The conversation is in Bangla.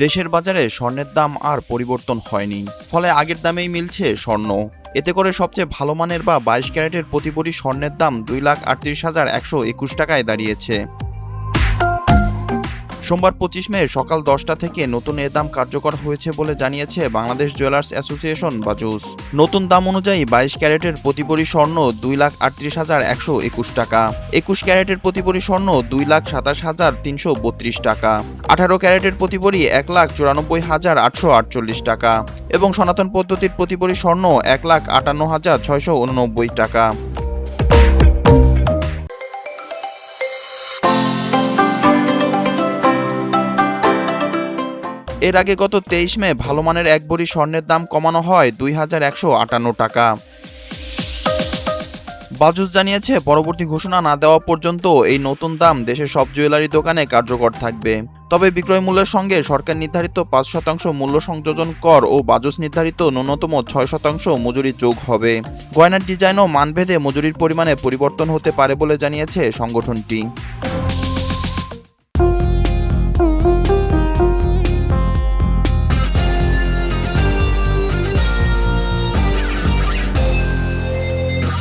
দেশের বাজারে স্বর্ণের দাম আর পরিবর্তন হয়নি, ফলে আগের দামেই মিলছে স্বর্ণ। এতে করে সবচেয়ে ভালো মানের বা 22 ক্যারেটের প্রতি ভরি স্বর্ণের দাম 2,38,121 টাকায় দাঁড়িয়েছে। সোমবার 25 মে সকাল 10টা থেকে নতুন এ দাম কার্যকর হয়েছে বলে জানিয়েছে বাংলাদেশ জুয়েলার্স অ্যাসোসিয়েশন বাজুস। নতুন দাম অনুযায়ী 22 ক্যারেটের প্রতি ভরি স্বর্ণ 2,38,121 টাকা, 21 ক্যারেটের প্রতি ভরি স্বর্ণ 2,27,332 টাকা, 18 ক্যারেটের প্রতি ভরি 1,94,848 টাকা এবং সনাতন পদ্ধতির প্রতি ভরি স্বর্ণ 1,58,689 টাকা। এর আগে গত 23 মে ভালো মানের এক ভরি স্বর্ণের দাম কমানো হয় 2,158 টাকা। বাজুস জানিয়েছে, পরবর্তী ঘোষণা না দেওয়া পর্যন্ত এই নতুন দাম দেশের সব জুয়েলারি দোকানে কার্যকর থাকবে। তবে বিক্রয় মূল্যের সঙ্গে সরকার নির্ধারিত 5% মূল্য সংযোজন কর ও বাজুস নির্ধারিত ন্যূনতম 6% মজুরি যোগ হবে। গয়নার ডিজাইন ও মানভেদে মজুরির পরিমাণে পরিবর্তন হতে পারে বলে জানিয়েছে সংগঠনটি।